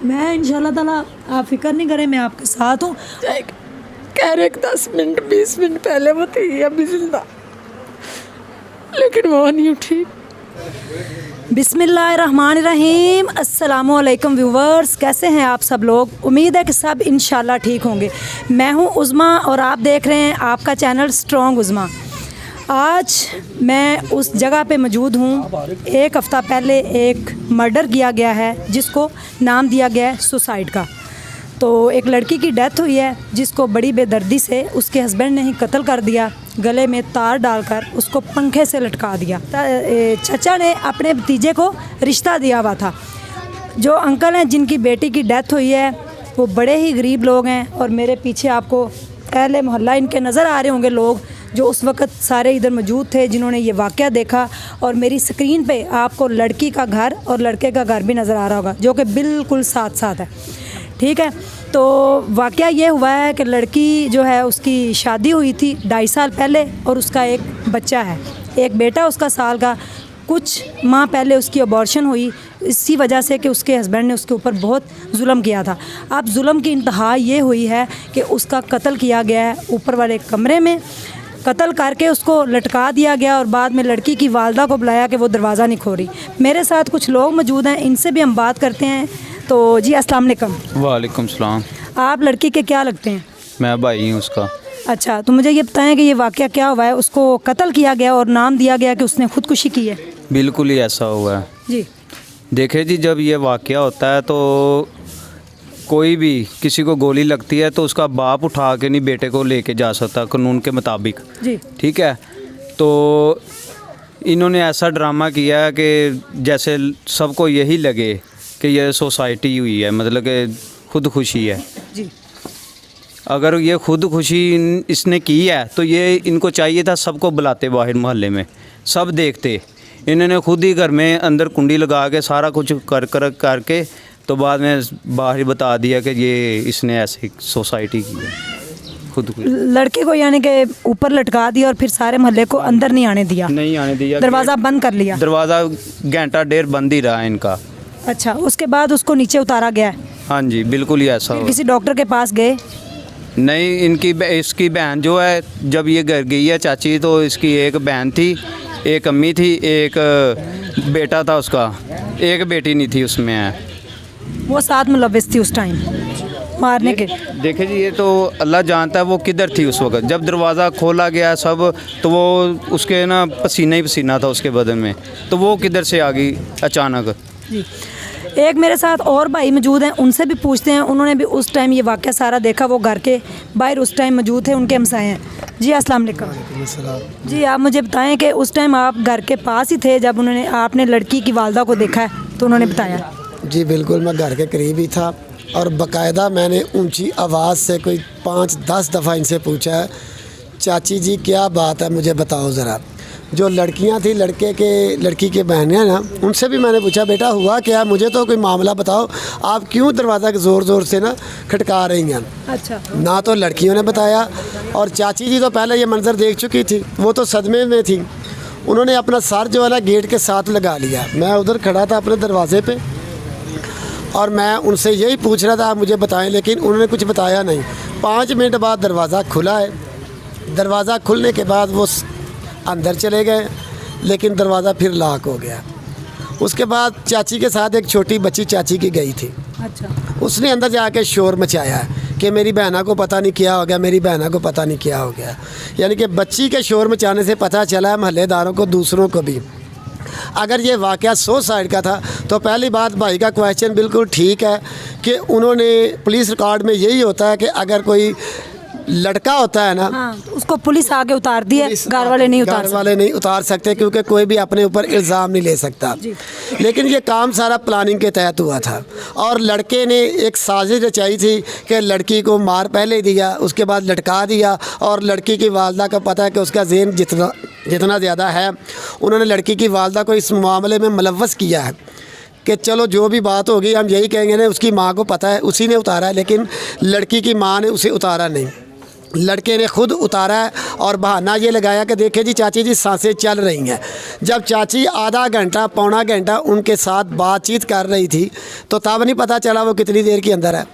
मैं इंशाल्लाह ताला, आप फिक्र नहीं करें, मैं आपके साथ हूँ। कह रहे 10 मिनट 20 मिनट पहले वो थी अभी जिंदा, लेकिन वो नहीं उठी। बिस्मिल्लाहिर्रहमानिर्रहीम। अस्सलामुअलैकुम व्यूवर्स, कैसे हैं आप सब लोग? उम्मीद है कि सब इंशाल्लाह ठीक होंगे। मैं हूं उज़मा और आप देख रहे हैं आपका चैनल स्ट्रॉन्ग उज़मा। आज मैं उस जगह पे मौजूद हूं। एक हफ़्ता पहले एक मर्डर किया गया है जिसको नाम दिया गया है सुसाइड का। तो एक लड़की की डेथ हुई है जिसको बड़ी बेदर्दी से उसके हस्बैंड ने ही कत्ल कर दिया, गले में तार डालकर उसको पंखे से लटका दिया। चचा ने अपने भतीजे को रिश्ता दिया हुआ था। जो अंकल हैं जिनकी बेटी की डेथ हुई है वो बड़े ही गरीब लोग हैं और मेरे पीछे आपको अहले मोहल्ला इनके नज़र आ रहे होंगे, लोग जो उस वक़्त सारे इधर मौजूद थे जिन्होंने ये वाक़या देखा। और मेरी स्क्रीन पे आपको लड़की का घर और लड़के का घर भी नज़र आ रहा होगा जो कि बिल्कुल साथ साथ है, ठीक है। तो वाक़या ये हुआ है कि लड़की जो है उसकी शादी हुई थी 2.5 साल पहले और उसका एक बच्चा है, एक बेटा उसका साल का। कुछ माह पहले उसकी अबॉर्शन हुई इसी वजह से कि उसके हस्बैंड ने उसके ऊपर बहुत जुल्म किया था। अब जुल्म की इंतहा ये हुई है कि उसका कत्ल किया गया है, ऊपर वाले कमरे में कत्ल करके उसको लटका दिया गया। और बाद में लड़की की वालदा को बुलाया कि वो दरवाज़ा नहीं खोली। मेरे साथ कुछ लोग मौजूद हैं, इनसे भी हम बात करते हैं। तो जी अस्सलाम वालेकुम। वालेकुम सलाम। आप लड़की के क्या लगते हैं? मैं भाई हूँ उसका। अच्छा, तो मुझे ये बताएं कि ये वाक़या क्या हुआ है? उसको कत्ल किया गया और नाम दिया गया कि उसने ख़ुदकुशी की है। बिल्कुल ही ऐसा हुआ है जी। देखे जी, जब ये वाक़या होता है तो कोई भी किसी को गोली लगती है तो उसका बाप उठा के नहीं बेटे को लेके जा सकता कानून के मुताबिक जी। ठीक है। तो इन्होंने ऐसा ड्रामा किया है कि जैसे सबको यही लगे कि ये सोसाइटी हुई है, मतलब कि खुदकुशी है जी। अगर ये खुदकुशी इसने की है तो ये इनको चाहिए था सबको बुलाते बाहर मोहल्ले में, सब देखते। इन्होंने खुद ही घर में अंदर कुंडी लगा के सारा कुछ करके तो बाद में बाहर बता दिया कि ये इसने ऐसी सोसाइटी की है खुद। लड़के को यानी कि ऊपर लटका दिया और फिर सारे मोहल्ले को अंदर नहीं आने दिया, दरवाज़ा बंद कर लिया। दरवाज़ा घंटा डेढ़ बंद ही रहा इनका। अच्छा, उसके बाद उसको नीचे उतारा गया है? हाँ जी, बिल्कुल ही ऐसा हुआ। किसी डॉक्टर के पास गए? नहीं, इसकी बहन जो है जब ये घर गई है चाची, तो इसकी एक बहन थी, एक अम्मी थी, एक बेटा था उसका, एक बेटी नहीं थी उसमें है। वो साथ मुलविस थी उस टाइम मारने के? देखे जी, ये तो अल्लाह जानता है वो किधर थी उस वक्त। जब दरवाज़ा खोला गया सब तो वो उसके ना पसीना ही पसीना था उसके बदन में, तो वो किधर से आ गई अचानक। जी। एक मेरे साथ और भाई मौजूद हैं, उनसे भी पूछते हैं। उन्होंने भी उस टाइम ये वाक़या सारा देखा, वो घर के बाहर उस टाइम मौजूद थे, उनके हमसाए हैं। जी अस्सलाम वालेकुम। जी, आप मुझे बताएं कि उस टाइम आप घर के पास ही थे जब आपने लड़की की वालदा को देखा है, तो उन्होंने बताया? जी बिल्कुल, मैं घर के करीब ही था और बाकायदा मैंने ऊंची आवाज़ से कोई 5-10 दफ़ा इनसे पूछा है, चाची जी क्या बात है मुझे बताओ ज़रा। जो लड़कियां थी लड़की के बहनें ना, उनसे भी मैंने पूछा बेटा हुआ क्या, मुझे तो कोई मामला बताओ, आप क्यों दरवाज़ा ज़ोर ज़ोर से ना खटका रही हैं। अच्छा। ना तो लड़कियों ने बताया और चाची जी तो पहले ये मंज़र देख चुकी थी, वो तो सदमे में थी। उन्होंने अपना सर जो है ना गेट के साथ लगा लिया। मैं उधर खड़ा था अपने दरवाज़े पे और मैं उनसे यही पूछ रहा था आप मुझे बताएं, लेकिन उन्होंने कुछ बताया नहीं। 5 मिनट बाद दरवाज़ा खुला है। दरवाज़ा खुलने के बाद वो अंदर चले गए, लेकिन दरवाज़ा फिर लॉक हो गया। उसके बाद चाची के साथ एक छोटी बच्ची चाची की गई थी। अच्छा। उसने अंदर जाके शोर मचाया कि मेरी बहना को पता नहीं क्या हो गया, मेरी बहना को पता नहीं क्या हो गया। यानी कि बच्ची के शोर मचाने से पता चला है महल्लेदारों को, दूसरों को भी। अगर ये वाक़या सुसाइड का था तो पहली बात भाई का क्वेश्चन बिल्कुल ठीक है कि उन्होंने पुलिस रिकॉर्ड में यही होता है कि अगर कोई लड़का होता है ना, हाँ, तो उसको पुलिस आगे उतार दिया, घर वाले नहीं उतार सकते क्योंकि कोई भी अपने ऊपर इल्ज़ाम नहीं ले सकता। लेकिन ये काम सारा प्लानिंग के तहत हुआ था और लड़के ने एक साजिश रचाई थी कि लड़की को मार पहले दिया, उसके बाद लटका दिया। और लड़की की वालदा का पता है कि उसका ज़हन जितना ज़्यादा है, उन्होंने लड़की की वालदा को इस मामले में मुलव्वस किया है कि चलो जो भी बात होगी हम यही कहेंगे ना उसकी माँ को पता है, उसी ने उतारा है, लेकिन लड़की की माँ ने उसे उतारा नहीं। लड़के ने खुद उतारा है और बहाना ये लगाया कि देखे जी चाची जी सांसें चल रही हैं। जब चाची आधा घंटा पौना घंटा उनके साथ बातचीत कर रही थी तो तब नहीं पता चला वो कितनी देर के अंदर है।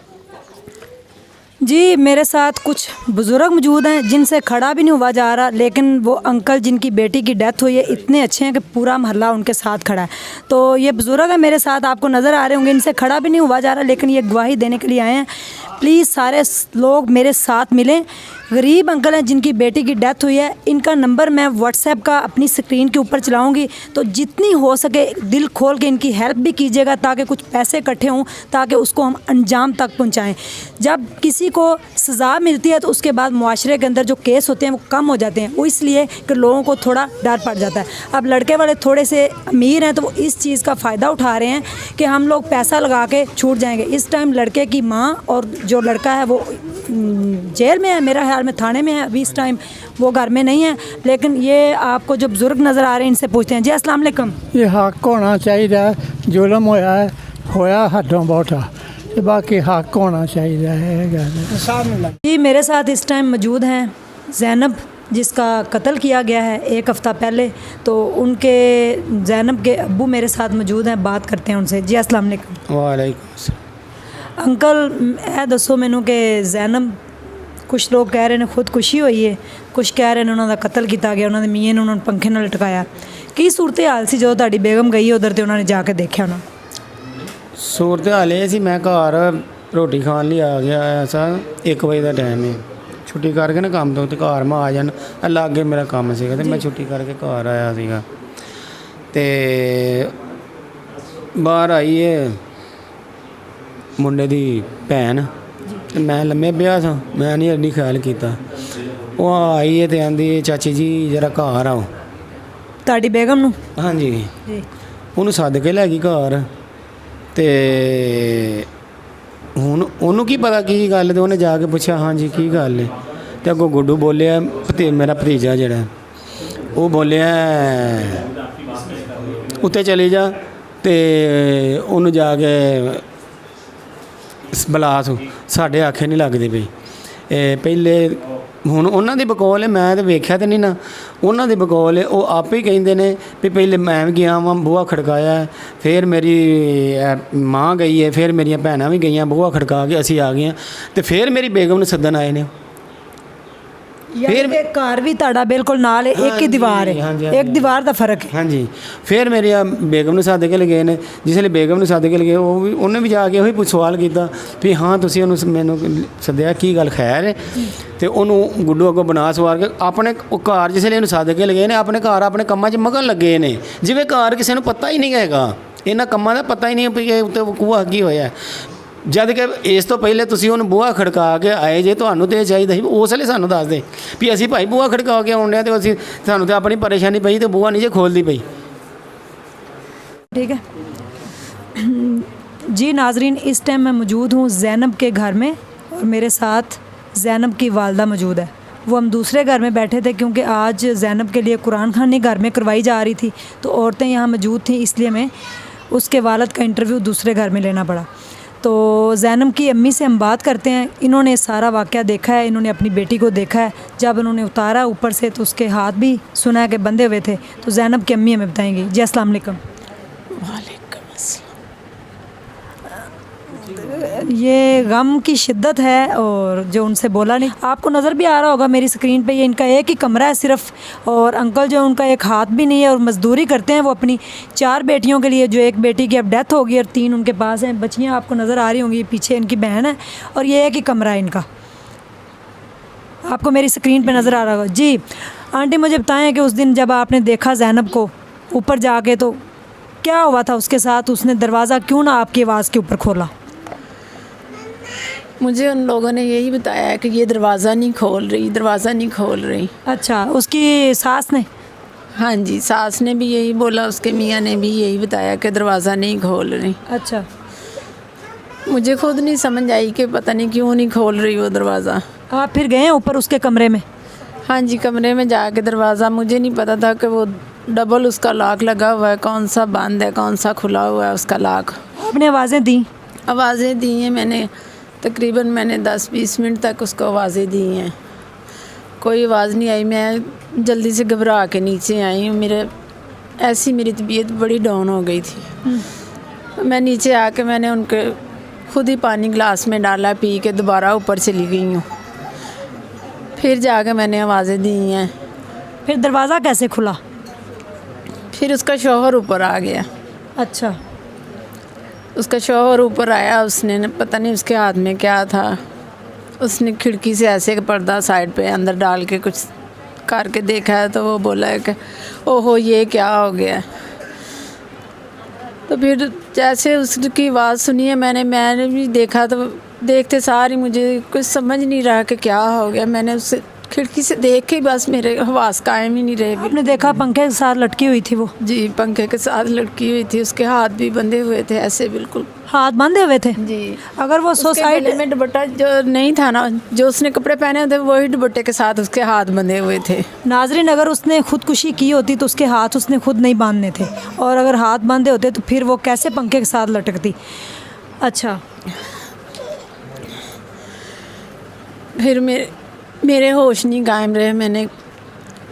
जी मेरे साथ कुछ बुज़ुर्ग मौजूद हैं जिनसे खड़ा भी नहीं हुआ जा रहा, लेकिन वो अंकल जिनकी बेटी की डेथ हुई है इतने अच्छे हैं कि पूरा मोहल्ला उनके साथ खड़ा है। तो ये बुज़ुर्ग है मेरे साथ, आपको नज़र आ रहे होंगे, इनसे खड़ा भी नहीं हुआ जा रहा, लेकिन ये गवाही देने के लिए आए हैं। प्लीज़ सारे लोग मेरे साथ मिलें। गरीब अंकल हैं जिनकी बेटी की डेथ हुई है। इनका नंबर मैं व्हाट्सएप का अपनी स्क्रीन के ऊपर चलाऊंगी, तो जितनी हो सके दिल खोल के इनकी हेल्प भी कीजिएगा ताकि कुछ पैसे इकट्ठे हों, ताकि उसको हम अंजाम तक पहुंचाएं। जब किसी को सज़ा मिलती है तो उसके बाद मुआशरे के अंदर जो केस होते हैं वो कम हो जाते हैं, वो इसलिए कि लोगों को थोड़ा डर पड़ जाता है। अब लड़के वाले थोड़े से अमीर हैं तो वो इस चीज़ का फ़ायदा उठा रहे हैं कि हम लोग पैसा लगा के छूट जाएंगे। इस टाइम लड़के की माँ और जो लड़का है वो जेल में है, मेरा ख्याल में थाने में है अभी इस टाइम, वो घर में नहीं है। लेकिन ये आपको जो बुज़ुर्ग नज़र आ रहे हैं इनसे पूछते हैं। जी अस्सलाम वालेकुम। ये हक होना चाहिए, जुल्म होया हदों बहुता, बाकी हक होना चाहिए। जी मेरे साथ इस टाइम मौजूद हैं ज़ैनब जिसका कत्ल किया गया है 1 हफ़्ता पहले, तो उनके ज़ैनब के अब्बू मेरे साथ मौजूद हैं, बात करते हैं उनसे। जी अस्सलाम वालेकुम। वालेकुम। अंकल ए दसो मैनू कि ज़ैनब, कुछ लोग कह रहे हैं खुदकुशी हुई है, कुछ कह रहे हैं उन्होंने कत्ल किया गया, उन्होंने मियाँ ने उन्होंने पंखे नाल लटकाया। की सूरत हाल सी जो तुहाडी बेगम गई उधर तो उन्होंने जाके देखा उन्होंने? सूरत हाल ये सी, मैं घर रोटी खाने लिए आ गया ऐसा 1 बजे का टाइम है, छुट्टी करके ना काम तो घर में आ जान लागे मेरा काम सीगा, तो मैं छुट्टी करके घर आया सीगा, ते बाहर आई है मुंडे दी भैन, मैं लम्मे पिया था, मैं नहीं एडी ख्याल किया। वो आई है तो आंदी चाची जी जरा घर आओ। तुहाडी बेगम नू? हाँ जी, जी ਉਹਨੂੰ ਸੱਦ ਕੇ ਲੈ ਗਈ ਘਰ, ਤੇ ਹੁਣ ਉਹਨੂੰ ਕੀ ਪਤਾ ਕੀ ਗੱਲ, ਤੇ ਉਹਨੇ ਜਾ ਕੇ ਪੁੱਛਿਆ ਹਾਂਜੀ ਕੀ ਗੱਲ ਹੈ, ਤੇ ਅੱਗੋਂ ਗੁੱਡੂ ਬੋਲਿਆ, ਮੇਰਾ ਭਤੀਜਾ ਜਿਹੜਾ ਉਹ ਬੋਲਿਆ ਉੱਤੇ ਚਲੀ ਜਾ, ਤੇ ਉਹਨੂੰ ਜਾ ਕੇ ਬਲਾਸ ਸਾਡੇ ਆਖੇ ਨਹੀਂ ਲੱਗਦੇ ਪਈ। ਪਹਿਲੇ ਹੁਣ ਉਹਨਾਂ ਦੀ ਬਕੌਲ ਹੈ, ਮੈਂ ਤਾਂ ਵੇਖਿਆ ਤਾਂ ਨਹੀਂ ਨਾ, ਉਹਨਾਂ ਦੀ ਬਕੌਲ ਹੈ, ਉਹ ਆਪੇ ਹੀ ਕਹਿੰਦੇ ਨੇ ਵੀ ਪਹਿਲੇ ਮੈਂ ਵੀ ਗਿਆ ਵਾਂ ਬੂਹਾ ਖੜਕਾਇਆ, ਫਿਰ ਮੇਰੀ ਮਾਂ ਗਈ ਹੈ, ਫਿਰ ਮੇਰੀਆਂ ਭੈਣਾਂ ਵੀ ਗਈਆਂ ਬੂਹਾ ਖੜਕਾ ਕੇ ਅਸੀਂ ਆ ਗਏ, ਤੇ ਫਿਰ ਮੇਰੀ ਬੇਗਮ ਨੂੰ ਸੱਦਣ ਆਏ ਨੇ। फिर घर भी ताड़ा बिल्कुल नाल है, एक ही दीवार है, एक दीवार का फर्क है। हाँ जी, फिर मेरी बेगम ने सद के लगे ने, जिसले बेगम ने सद के लगे उन्हें भी जाके वही सवाल किया भी हाँ तुसी मैनू सद्या की गल खैर है, तो उन्होंने गुड्डू अगों बना सवार के अपने घर जिसले सद के लगे ने अपने घर अपने कामों च मगन लगे ने, जिवें घर किसी को पता ही नहीं हैगा, इन्हां कामों का पता ही नहीं भी उत्ते कूआ की होया। जद कि इस तो पहले तुसी उन्हें बूहा खड़का के आए जे, तुहानू तो चाहिए सी उस वेले सानू दस दे भी असी भाई बूहा खड़का के आउण डे, तो असी सानू तो अपनी परेशानी पई तो बूहा नहीं जे खोलती पई। ठीक है जी नाजरीन, इस टाइम मैं मौजूद हूँ ज़ैनब के घर में और मेरे साथ ज़ैनब की वालदा मौजूद है। वो हम दूसरे घर में बैठे थे क्योंकि आज ज़ैनब के लिए कुरान खानी घर में करवाई जा रही थी, तो औरतें यहाँ मौजूद थीं, इसलिए मैं उसके वालद का इंटरव्यू दूसरे घर में लेना पड़ा। तो ज़ैनब की अम्मी से हम बात करते हैं। इन्होंने सारा वाक़या देखा है, इन्होंने अपनी बेटी को देखा है, जब उन्होंने उतारा ऊपर से तो उसके हाथ भी सुना है कि बंधे हुए थे। तो ज़ैनब की अम्मी हमें बताएंगी। जी अस्सलाम वालेकुम। वालेकुम अस्सलाम। ये गम की शिद्दत है और जो उनसे बोला नहीं, आपको नज़र भी आ रहा होगा मेरी स्क्रीन पे, ये इनका एक ही कमरा है सिर्फ, और अंकल जो उनका एक हाथ भी नहीं है और मज़दूरी करते हैं वो अपनी 4 बेटियों के लिए, जो एक बेटी की अब डेथ होगी और 3 उनके पास हैं बच्चियाँ, आपको नज़र आ रही होंगी, पीछे इनकी बहन है, और ये एक ही कमरा है इनका, आपको मेरी स्क्रीन पर नज़र आ रहा होगा। जी आंटी मुझे बताएँ कि उस दिन जब आपने देखा ज़ैनब को ऊपर जाके तो क्या हुआ था उसके साथ, उसने दरवाज़ा क्यों ना आपकी आवाज़ के ऊपर खोला? मुझे उन लोगों ने यही बताया कि ये दरवाज़ा नहीं खोल रही, दरवाज़ा नहीं खोल रही। अच्छा, उसकी सास ने? हाँ जी, सास ने भी यही बोला, उसके मियाँ ने भी यही बताया कि दरवाज़ा नहीं खोल रही। अच्छा, मुझे खुद नहीं समझ आई कि पता नहीं क्यों नहीं खोल रही वो दरवाज़ा। आप फिर गए ऊपर उसके कमरे में? हाँ जी, कमरे में जाके दरवाज़ा, मुझे नहीं पता था कि वो डबल उसका लॉक लगा हुआ है, कौन सा बंद है कौन सा खुला हुआ है उसका लॉक। आपने आवाज़ें दी? आवाज़ें दी हैं मैंने, तकरीबन मैंने 10-20 मिनट तक उसको आवाज़ें दी हैं, कोई आवाज़ नहीं आई। मैं जल्दी से घबरा के नीचे आई हूँ। मेरी तबीयत बड़ी डाउन हो गई थी। मैं नीचे आके मैंने उनके खुद ही पानी गिलास में डाला, पी के दोबारा ऊपर चली गई हूँ। फिर जाके मैंने आवाज़ें दी हैं। फिर दरवाज़ा कैसे खुला? फिर उसका शौहर ऊपर आ गया। अच्छा, उसका शौहर ऊपर आया, उसने पता नहीं उसके हाथ में क्या था, उसने खिड़की से ऐसे पर्दा साइड पे अंदर डाल के कुछ करके देखा है, तो वो बोला है कि ओहो ये क्या हो गया। तो फिर जैसे उसकी आवाज़ सुनी है मैंने भी देखा, तो देखते सारी मुझे कुछ समझ नहीं रहा कि क्या हो गया। मैंने उससे खिड़की से देख के बस मेरे हवास कायम ही नहीं रहे। आपने देखा पंखे के साथ लटकी हुई थी वो? जी, पंखे के साथ लटकी हुई थी। उसके हाथ भी बंधे हुए थे ऐसे, बिल्कुल हाथ बांधे हुए थे जी। अगर वो सोसाइटी सुसाइड में दुपट्टा जो नहीं था ना, जो उसने कपड़े पहने थे वही दुपट्टे के साथ उसके हाथ बंधे हुए थे। नाजरीन, अगर उसने खुदकुशी की होती तो उसके हाथ उसने खुद नहीं बांधने थे, और अगर हाथ बांधे होते तो फिर वो कैसे पंखे के साथ लटकती। अच्छा, फिर मेरे होश नहीं कायम रहे। मैंने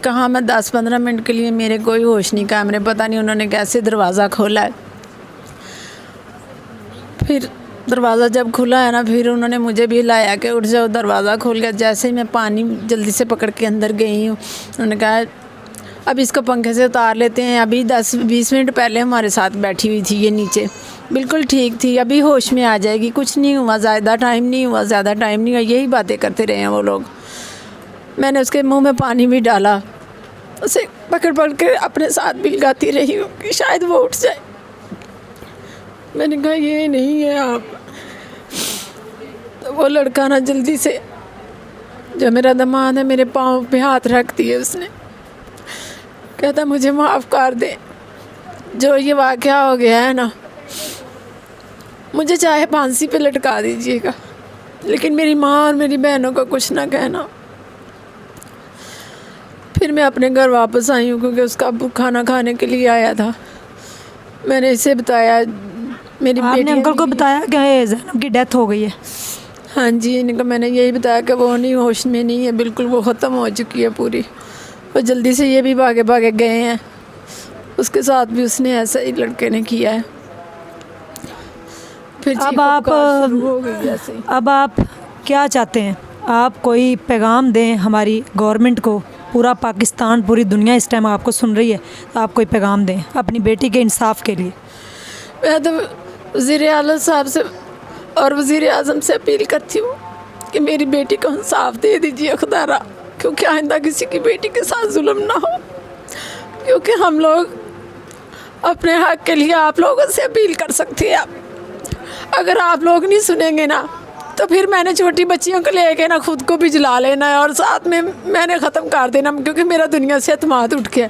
कहा मैं 10-15 मिनट के लिए मेरे कोई होश नहीं कायम रहे। पता नहीं उन्होंने कैसे दरवाज़ा खोला है। फिर दरवाज़ा जब खुला है ना, फिर उन्होंने मुझे भी हिलाया कि उठ जाओ, दरवाज़ा खोल गया। जैसे ही मैं पानी जल्दी से पकड़ के अंदर गई हूँ, उन्होंने कहा अब इसको पंखे से उतार लेते हैं। अभी 10-20 मिनट पहले हमारे साथ बैठी हुई थी ये नीचे, बिल्कुल ठीक थी, अभी होश में आ जाएगी, कुछ नहीं हुआ, ज़्यादा टाइम नहीं हुआ, यही बातें करते रहे हैं वो लोग। मैंने उसके मुंह में पानी भी डाला, उसे पकड़ के अपने साथ बिलगाती रही हूँ कि शायद वो उठ जाए। मैंने कहा ये नहीं है आप। तो वो लड़का ना जल्दी से, जो मेरा दामाद है, मेरे पाँव पे हाथ रख दिए उसने। कहता मुझे माफ़ कर दे, जो ये वाक़या हो गया है ना, मुझे चाहे फांसी पे लटका दीजिएगा, लेकिन मेरी माँ और मेरी बहनों का कुछ ना कहना। फिर मैं अपने घर वापस आई हूँ, क्योंकि उसका अब्बू खाना खाने के लिए आया था। मैंने इसे बताया, मेरी आपने अंकल को बताया कि ज़ैनब की डेथ हो गई है? हाँ जी, इनको मैंने यही बताया कि वो नहीं, होश में नहीं है, बिल्कुल वो ख़त्म हो चुकी है पूरी। और जल्दी से ये भी भागे गए हैं। उसके साथ भी उसने ऐसा ही लड़के ने किया है। फिर अब आप क्या चाहते हैं? आप कोई पैगाम दें हमारी गवर्नमेंट को? पूरा पाकिस्तान, पूरी दुनिया इस टाइम आपको सुन रही है, तो आप कोई पैगाम दें अपनी बेटी के इंसाफ के लिए। मैं तो वज़ीर आला साहब से और वज़ीर आज़म से अपील करती हूँ कि मेरी बेटी को इंसाफ दे दीजिए खुदारा, क्योंकि आइंदा किसी की बेटी के साथ जुल्म ना हो। क्योंकि हम लोग अपने हक़ के लिए आप लोगों से अपील कर सकते हैं। अगर आप लोग नहीं सुनेंगे ना, तो फिर मैंने छोटी बच्चियों को लेके ना खुद को भी जला लेना है, और साथ में मैंने ख़त्म कर देना, क्योंकि मेरा दुनिया से एतमाद उठ गया।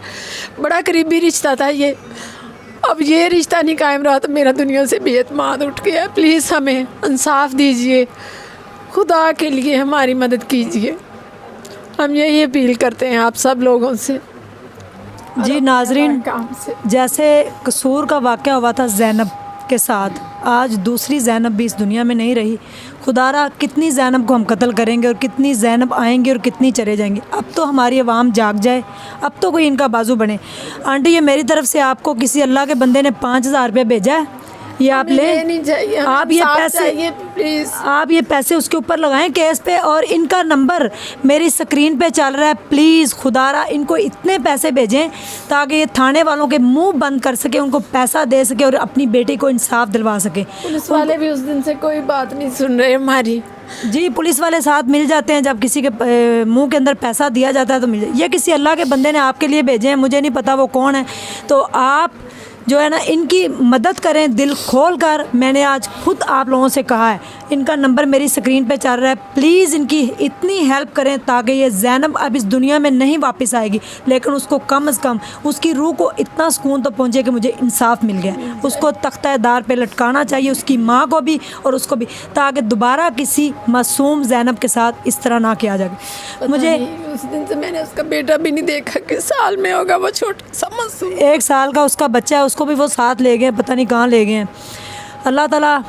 बड़ा करीबी रिश्ता था ये, अब ये रिश्ता नहीं कायम रहा तो मेरा दुनिया से बेएतमाद उठ गया। प्लीज़ हमें इंसाफ दीजिए, खुदा के लिए हमारी मदद कीजिए। हम यही अपील करते हैं आप सब लोगों से। जी नाजरीन, जैसे कसूर का वाक़या हुआ था ज़ैनब के साथ, आज दूसरी ज़ैनब भी इस दुनिया में नहीं रही। खुदारा कितनी ज़ैनब को हम कत्ल करेंगे और कितनी ज़ैनब आएंगी और कितनी चले जाएंगी। अब तो हमारी आवाम जाग जाए, अब तो कोई इनका बाजू बने। आंटी, ये मेरी तरफ से आपको किसी अल्लाह के बंदे ने 5,000 रुपये भेजा है, ये आप ले। नहीं चाहिए, आप ये पैसे, प्लीज़ आप ये पैसे उसके ऊपर लगाएं केस पे, और इनका नंबर मेरी स्क्रीन पे चल रहा है। प्लीज़ खुदारा इनको इतने पैसे भेजें ताकि ये थाने वालों के मुंह बंद कर सके, उनको पैसा दे सके और अपनी बेटी को इंसाफ दिलवा सके। पुलिस वाले भी उस दिन से कोई बात नहीं सुन रहे हमारी। जी, पुलिस वाले साथ मिल जाते हैं, जब किसी के मुंह के अंदर पैसा दिया जाता है तो मिल जाए। ये किसी अल्लाह के बंदे ने आपके लिए भेजे हैं, मुझे नहीं पता वो कौन है, तो आप जो है ना इनकी मदद करें दिल खोल कर। मैंने आज खुद आप लोगों से कहा है, इनका नंबर मेरी स्क्रीन पे चल रहा है, प्लीज़ इनकी इतनी हेल्प करें ताकि ये ज़ैनब अब इस दुनिया में नहीं वापस आएगी, लेकिन उसको कम से कम उसकी रूह को इतना सुकून तो पहुँचे कि मुझे इंसाफ मिल गया। उसको तख्ता-ए-दार पे लटकाना चाहिए, उसकी माँ को भी और उसको भी, ताकि दोबारा किसी मासूम ज़ैनब के साथ इस तरह ना किया जाए। मुझे उस दिन से मैंने उसका बेटा भी नहीं देखा, किस साल में होगा वो छोटा सा मासूम, 1 साल का उसका बच्चा है, उसको भी वो साथ ले गए, पता नहीं कहाँ ले गए हैं। अल्लाह ताला,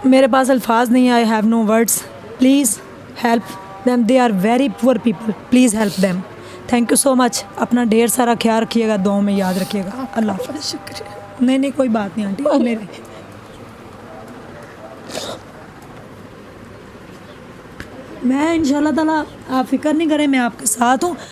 मेरे पास अल्फाज नहीं, I have no words, please help them, they are very poor people, please help them. Thank you so much. अपना ढेर सारा ख्याल रखिएगा, दुआओं में याद रखिएगा। अल्लाह हाफ़िज़। शुक्रिया। नहीं नहीं कोई बात नहीं आंटी, मेरे मैं इंशाल्लाह ताला आप फिक्र नहीं करें, मैं आपके साथ हूँ।